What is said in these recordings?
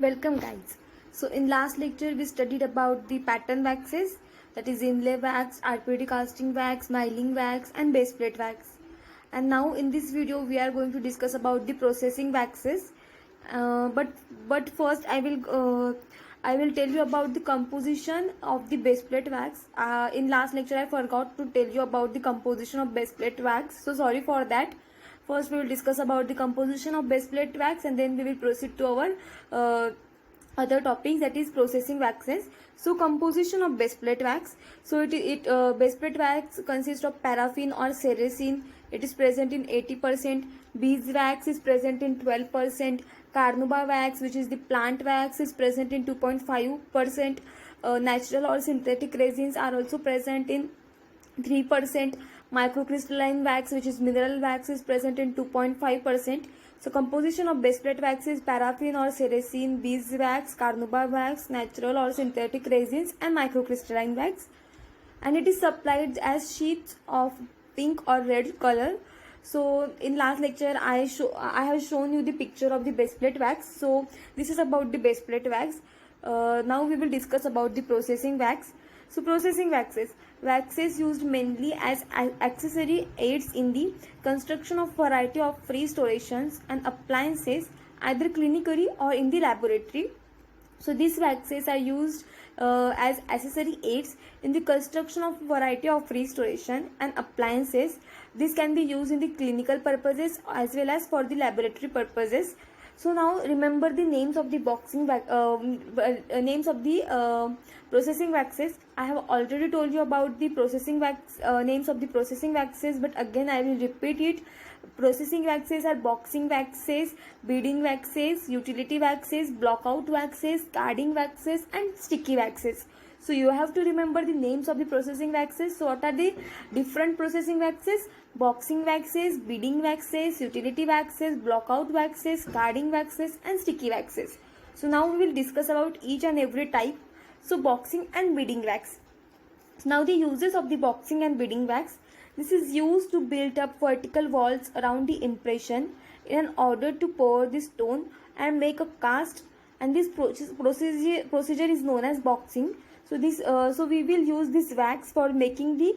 Welcome guys. So in last lecture we studied about the pattern waxes, that is inlay wax, RPD casting wax, milling wax and base plate wax. And now in this video we are going to discuss about the processing waxes. But first I will tell you about the composition of the base plate wax. In last lecture I forgot to tell you about the composition of base plate wax. So sorry for that. First we will discuss about the composition of base plate wax and then we will proceed to our other topics, that is processing waxes. So composition of base plate wax. So base plate wax consists of paraffin or ceracin. It is present in 80%. Beeswax is present in 12%. Carnauba wax, which is the plant wax, is present in 2.5%. Natural or synthetic resins are also present in 3%. Microcrystalline wax, which is mineral wax, is present in 2.5%. So composition of base plate wax is paraffin or ceracin, beeswax, carnauba wax, natural or synthetic resins and microcrystalline wax. And it is supplied as sheets of pink or red color. So in last lecture I have shown you the picture of the base plate wax. So this is about the base plate wax. Now we will discuss about the processing wax. So processing waxes used mainly as accessory aids in the construction of variety of freeze-storations and appliances, either clinically or in the laboratory. So these waxes are used as accessory aids in the construction of variety of freeze-storation and appliances. This can be used in the clinical purposes as well as for the laboratory purposes. So now remember the names of the processing waxes. I have already told you about the processing wax names of the processing waxes, but again I will repeat it. Processing waxes are boxing waxes, beading waxes, utility waxes, blockout waxes, carding waxes and sticky waxes. So you have to remember the names of the processing waxes. So what are the different processing waxes? Boxing waxes, beading waxes, utility waxes, blockout waxes, carding waxes and sticky waxes. So now we will discuss about each and every type. So boxing and beading wax. Now the uses of the boxing and beading wax. This is used to build up vertical walls around the impression in order to pour the stone and make a cast, and this procedure is known as boxing. So we will use this wax for making the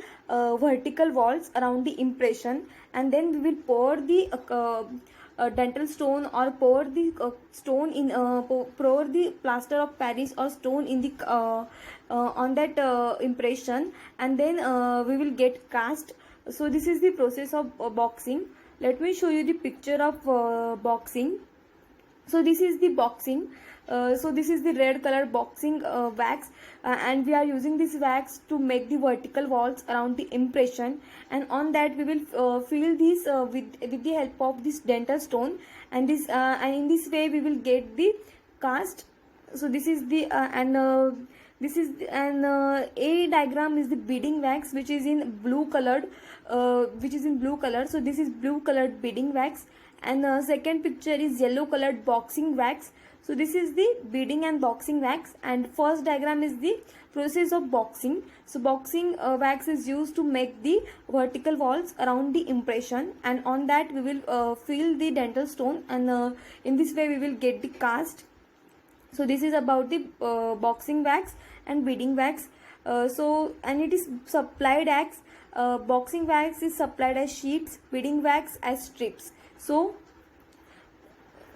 vertical walls around the impression, and then we will pour the dental stone or pour the stone in pour the plaster of Paris or stone in the on that impression, and then we will get cast. So this is the process of boxing. Let me show you the picture of boxing. So this is the boxing. So this is the red color boxing wax, and we are using this wax to make the vertical walls around the impression, and on that we will fill this with the help of this dental stone, and and in this way we will get the cast. So this is the A diagram is the beading wax, which is in blue colored So this is blue colored beading wax, and second picture is yellow colored boxing wax. So this is the beading and boxing wax, and first diagram is the process of boxing. So boxing wax is used to make the vertical walls around the impression, and on that we will fill the dental stone, and in this way we will get the cast. So this is about the boxing wax and beading wax. And it is supplied as boxing wax is supplied as sheets, beading wax as strips. So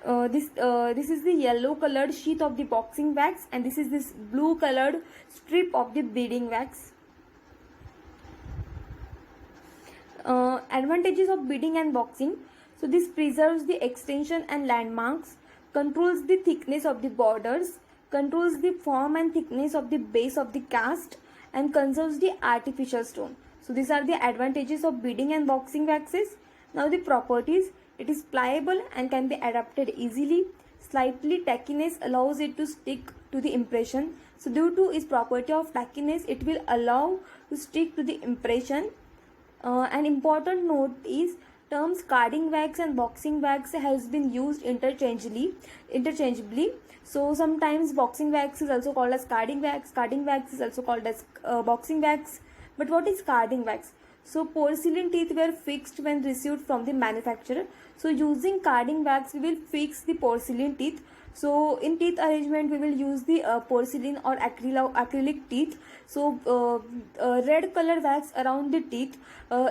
this is the yellow colored sheet of the boxing wax, and this is this blue colored strip of the beading wax. Advantages of beading and boxing. So this preserves the extension and landmarks, controls the thickness of the borders, controls the form and thickness of the base of the cast, and conserves the artificial stone. So these are the advantages of beading and boxing waxes. Now the properties. It is pliable and can be adapted easily. Slightly tackiness allows it to stick to the impression. So due to its property of tackiness, it will allow to stick to the impression. An important note is terms carding wax and boxing wax has been used interchangeably. So sometimes boxing wax is also called as carding wax is also called as boxing wax. But what is carding wax? So porcelain teeth were fixed when received from the manufacturer. So using carding wax, we will fix the porcelain teeth. So in teeth arrangement we will use the porcelain or acrylic teeth. So red color wax around the teeth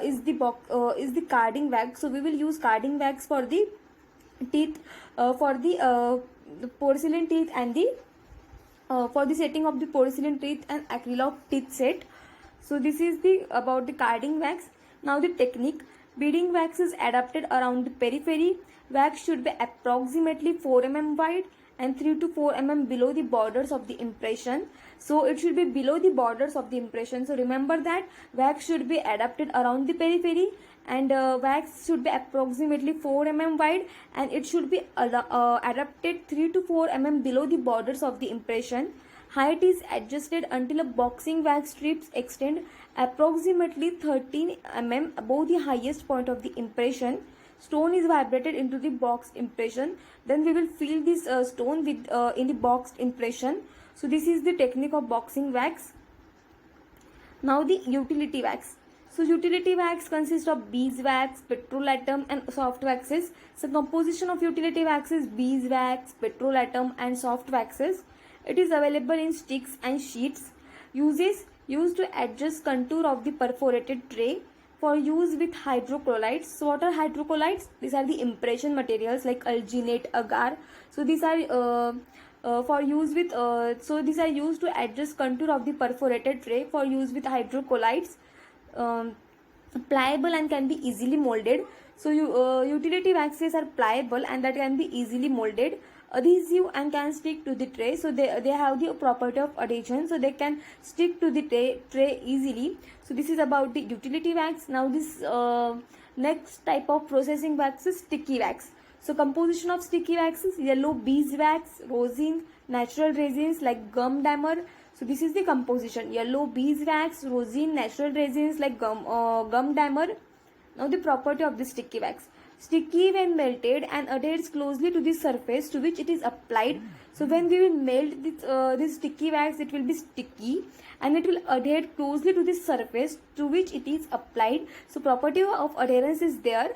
is the carding wax. So we will use carding wax for the teeth, for the porcelain teeth and the for the setting of the porcelain teeth and acrylic teeth set. So this is the about the carding wax. Now the technique. Beading wax is adapted around the periphery. Wax should be approximately 4 mm wide and 3 to 4 mm below the borders of the impression. So it should be below the borders of the impression. So remember that wax should be adapted around the periphery, and wax should be approximately 4 mm wide, and it should be adapted 3 to 4 mm below the borders of the impression. Height is adjusted until a boxing wax strips extend approximately 13 mm above the highest point of the impression. Stone is vibrated into the boxed impression. Then we will fill this stone with in the boxed impression. So this is the technique of boxing wax. Now the utility wax. So utility wax consists of beeswax, petrolatum and soft waxes. So composition of utility wax is beeswax, petrolatum and soft waxes. It is available in sticks and sheets. Uses: used to adjust contour of the perforated tray. For use with hydrocolloids. So what are hydrocolloids? These are the impression materials like alginate, agar. So these are for use with so these are used to adjust contour of the perforated tray. For use with hydrocolloids. Pliable and can be easily molded. So utility waxes are pliable and that can be easily molded. Adhesive and can stick to the tray. So they have the property of adhesion, so they can stick to the tray easily. So this is about the utility wax. Now this next type of processing wax is sticky wax. So composition of sticky wax is yellow beeswax, rosin, natural resins like gum damer. So this is the composition: yellow beeswax, rosin, natural resins like gum damer. Now the property of the sticky wax. Sticky when melted and adheres closely to the surface to which it is applied. So when we will melt this sticky wax, it will be sticky and it will adhere closely to the surface to which it is applied. So property of adherence is there.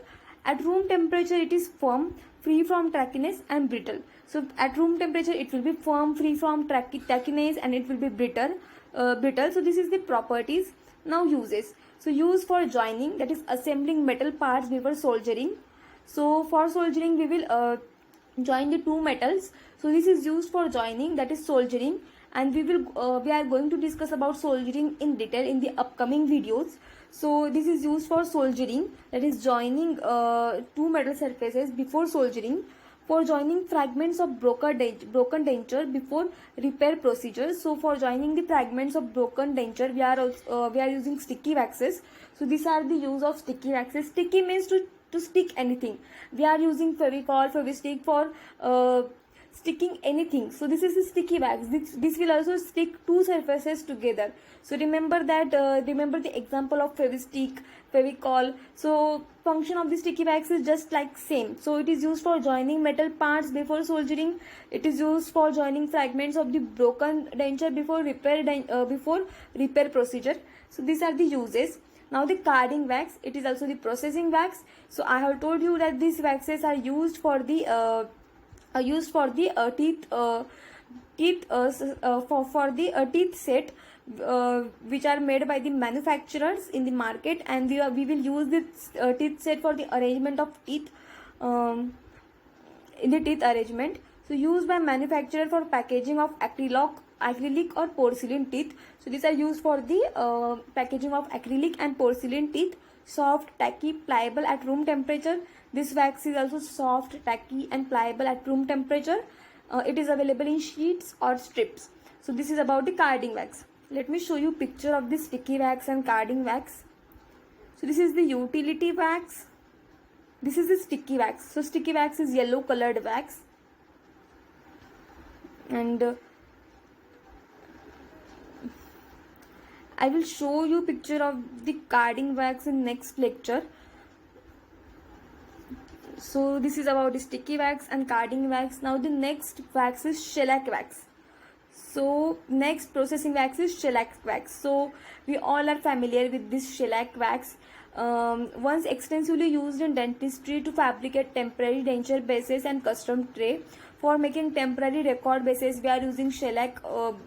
At room temperature it is firm, free from trackiness and brittle. So at room temperature it will be firm, free from trackiness, and it will be brittle. So this is the properties. Now uses. So use for joining, that is assembling metal parts before soldering. So for soldering we will join the two metals. So this is used for joining, that is soldering, and we are going to discuss about soldering in detail in the upcoming videos. So this is used for soldering, that is joining two metal surfaces before soldering. For joining fragments of broken denture before repair procedure. So for joining the fragments of broken denture we are using sticky waxes. So these are the use of sticky waxes. Sticky means to stick anything. We are using Fevicol, Fevistick for sticking anything. So this is a sticky wax. This will also stick two surfaces together. So remember that. Remember the example of Fevistick, Fevicol. So function of the sticky wax is just like same. So it is used for joining metal parts before soldering. It is used for joining fragments of the broken denture before repair procedure. So these are the uses. Now the carding wax, it is also the processing wax. So I have told you that these waxes are used for the teeth set, which are made by the manufacturers in the market, and we will use this teeth set for the arrangement of teeth in the teeth arrangement. So used by manufacturer for packaging of acrylic or porcelain teeth. So these are used for the packaging of acrylic and porcelain teeth. Soft, tacky, pliable at room temperature. This wax is also soft, tacky and pliable at room temperature. It is available in sheets or strips. So this is about the carding wax. Let me show you picture of this sticky wax and carding wax. So this is the utility wax. This is the sticky wax. So sticky wax is yellow colored wax. And I will show you picture of the carding wax in next lecture. So this is about the sticky wax and carding wax. Now the next wax is shellac wax. So next processing wax is shellac wax. So we all are familiar with this shellac wax. once extensively used in dentistry to fabricate temporary denture bases and custom tray. For making temporary record bases, we are using shellac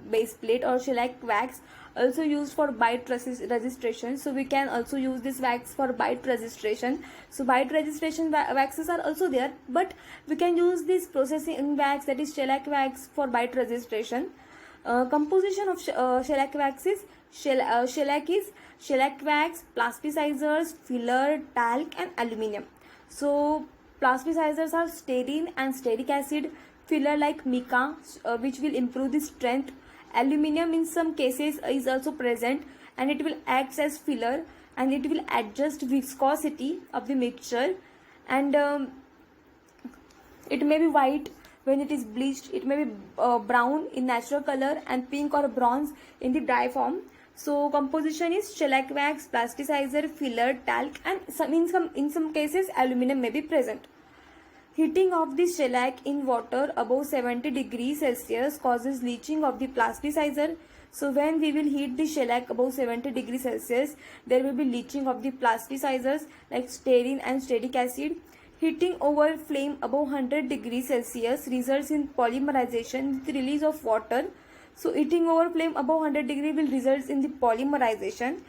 base plate or shellac wax, also used for bite registration. So we can also use this wax for bite registration. So bite registration waxes are also there, but we can use this processing wax, that is shellac wax, for bite registration. Composition of shellac wax is shellac is shellac wax, plasticizers, filler, talc, and aluminium. So plasticizers are stearine and stearic acid, filler like mica, which will improve the strength. Aluminium in some cases is also present, and it will act as filler, and it will adjust viscosity of the mixture. And it may be white when it is bleached, it may be brown in natural color, and pink or bronze in the dry form. So composition is shellac wax, plasticizer, filler, talc, and in some cases aluminum may be present. Heating of the shellac in water above 70 degrees Celsius causes leaching of the plasticizer. So when we will heat the shellac above 70 degrees Celsius, there will be leaching of the plasticizers like stearine and stearic acid. Heating over flame above 100 degrees Celsius results in polymerization with release of water. So heating over flame above 100 degrees will result in the polymerization,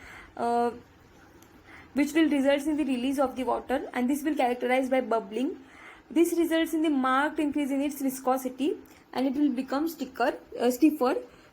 which will result in the release of the water, and this will characterize by bubbling. This results in the marked increase in its viscosity, and it will become stiffer.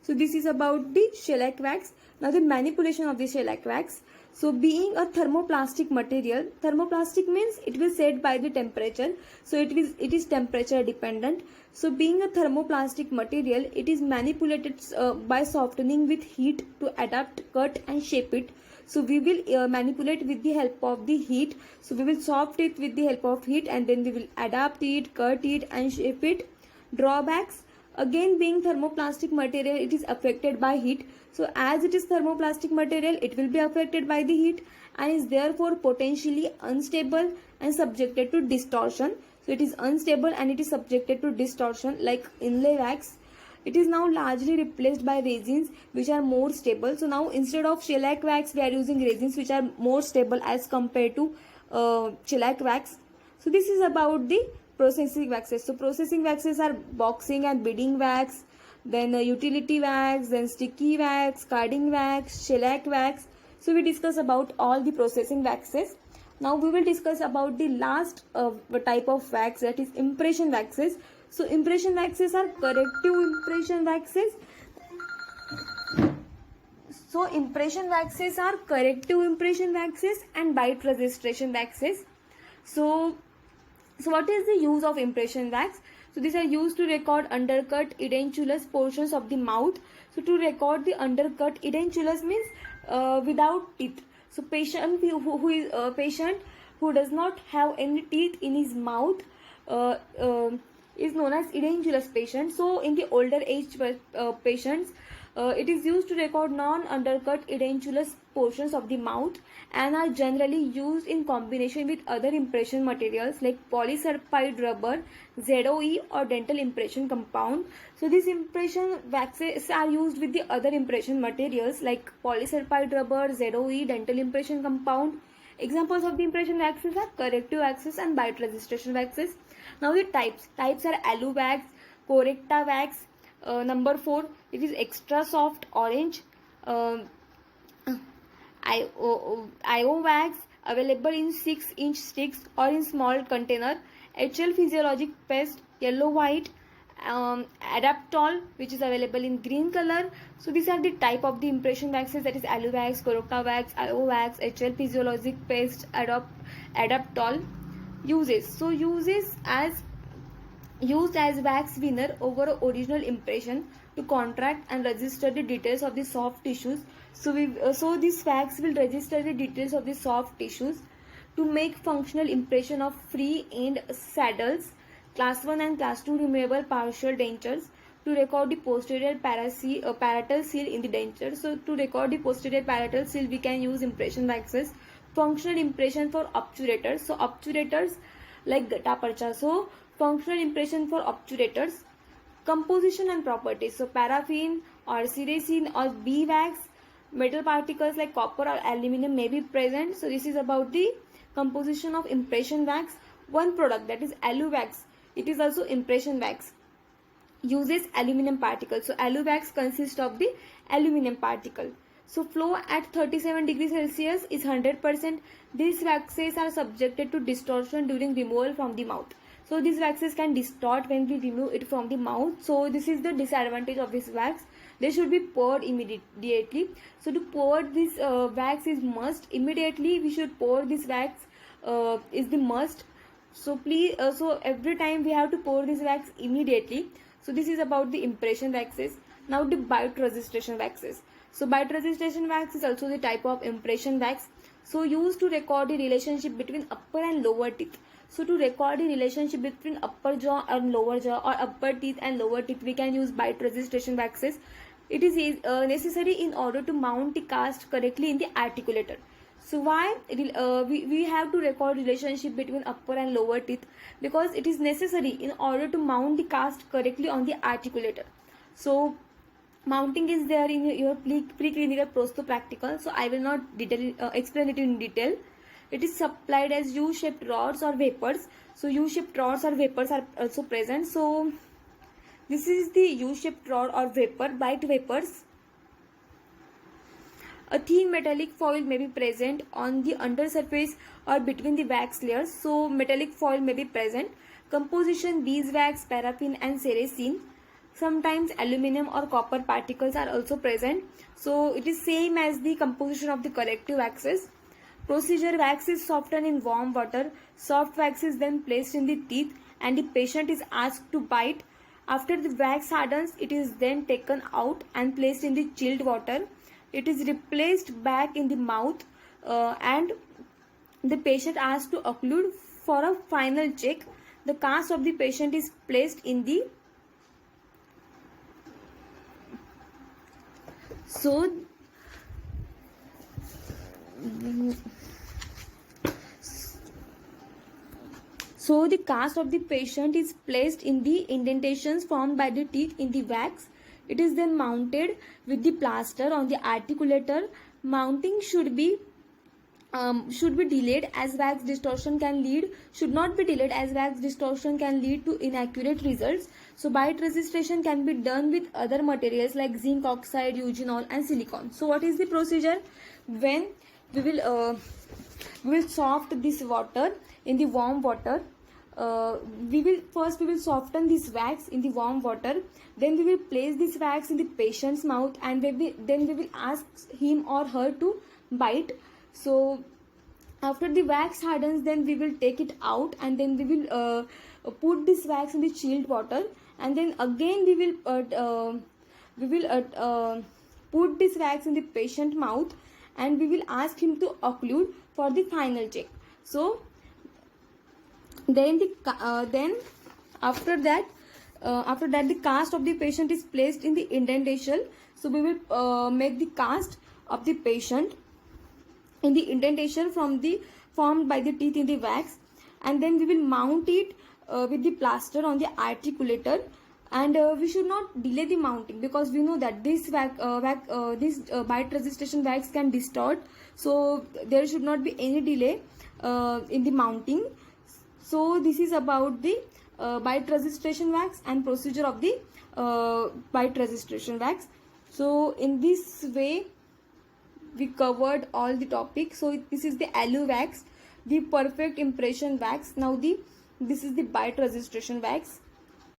So this is about the shellac wax. Now the manipulation of the shellac wax. So being a thermoplastic material, thermoplastic means it will set by the temperature. So it is temperature dependent. So being a thermoplastic material, it is manipulated by softening with heat to adapt, cut, and shape it. So we will manipulate with the help of the heat. So we will soft it with the help of heat, and then we will adapt it, cut it, and shape it. Drawbacks. Again, being thermoplastic material, it is affected by heat. So as it is thermoplastic material, it will be affected by the heat and is therefore potentially unstable and subjected to distortion. So it is unstable and it is subjected to distortion like inlay wax. It is now largely replaced by resins which are more stable. So now instead of shellac wax, we are using resins which are more stable as compared to shellac wax. So this is about the processing waxes. So processing waxes are boxing and beading wax, then utility wax, then sticky wax, carding wax, shellac wax. So we discuss about all the processing waxes. Now we will discuss about the last type of wax, that is impression waxes. So impression waxes are corrective impression waxes. So impression waxes are corrective impression waxes and bite registration waxes. So what is the use of impression wax? So these are used to record undercut edentulous portions of the mouth. So to record the undercut edentulous means without teeth. So patient who is a patient who does not have any teeth in his mouth is known as edentulous patient. So in the older age patients, it is used to record non-undercut edentulous portions of the mouth and are generally used in combination with other impression materials like polysulfide rubber, ZOE or dental impression compound. So these impression waxes are used with the other impression materials like polysulfide rubber, ZOE, dental impression compound. Examples of the impression waxes are corrective waxes and bite registration waxes. Now the types are alu wax, correcta wax. Number 4, it is extra soft orange. IO wax available in 6-inch sticks or in small container. HL physiologic paste, yellow white. Adaptol, which is available in green color. So these are the type of the impression waxes, that is alu wax, correcta wax, IO wax, HL physiologic paste, adaptol. Uses. So uses as used as wax winner over original impression to contract and register the details of the soft tissues. So this wax will register the details of the soft tissues to make functional impression of free end saddles, class 1 and class 2 removable partial dentures, to record the posterior palatal seal in the denture. So to record the posterior palatal seal, we can use impression waxes. Functional impression for obturators. So obturators like gutta percha. So functional impression for obturators. Composition and properties. So paraffin or sericin or bee wax Metal particles like copper or aluminum may be present. So this is about the composition of impression wax. One product, that is AluWax, it is also impression wax, uses aluminum particles. So AluWax consists of the aluminum particle. So flow at 37 degrees Celsius is 100%. These waxes are subjected to distortion during removal from the mouth. So these waxes can distort when we remove it from the mouth. So this is the disadvantage of this wax. They should be poured immediately. So to pour this wax is must. Immediately we should pour this wax is the must. So please, so every time we have to pour this wax immediately. So this is about the impression waxes. Now the bite resistance waxes. So bite resistance wax is also the type of impression wax. So used to record the relationship between upper and lower teeth. So to record the relationship between upper jaw and lower jaw, or upper teeth and lower teeth, we can use bite resistance waxes. It is necessary in order to mount the cast correctly in the articulator. So why we have to record relationship between upper and lower teeth? Because it is necessary in order to mount the cast correctly on the articulator. So mounting is there in your preclinical prosto-practical. So I will not explain it in detail. It is supplied as U-shaped rods or vapors. So U-shaped rods or vapors are also present. So this is the U-shaped rod or vapor, bite vapors. A thin metallic foil may be present on the undersurface or between the wax layers. So metallic foil may be present. Composition: beeswax, paraffin and ceracine. Sometimes aluminum or copper particles are also present. So it is same as the composition of the corrective waxes. Procedure: wax is softened in warm water. Soft wax is then placed in the teeth and the patient is asked to bite. After the wax hardens, it is then taken out and placed in the chilled water. It is replaced back in the mouth and the patient asked to occlude for a final check. The cast of the patient is placed in the So the cast of the patient is placed in the indentations formed by the teeth in the wax. It is then mounted with the plaster on the articulator. Mounting should be delayed as wax distortion can lead to inaccurate results. So bite resistance can be done with other materials like zinc oxide, eugenol and silicone. So what is the procedure? When we will soft this water in the warm water. We will soften this wax in the warm water. Then we will place this wax in the patient's mouth and then we will ask him or her to bite. So after the wax hardens, then we will take it out and then we will put this wax in the chilled water, and then again we will put this wax in the patient mouth and we will ask him to occlude for the final check. So then after that the cast of the patient is placed in the indentation. So we will make the cast of the patient in the indentation formed by the teeth in the wax, and then we will mount it with the plaster on the articulator. And we should not delay the mounting, because we know that this bite resistant wax can distort. So there should not be any delay in the mounting. So this is about the bite resistance wax and procedure of the bite resistance wax. So in this way we covered all the topics. So this is the AluWax, the perfect impression wax. Now this is the bite resistance wax.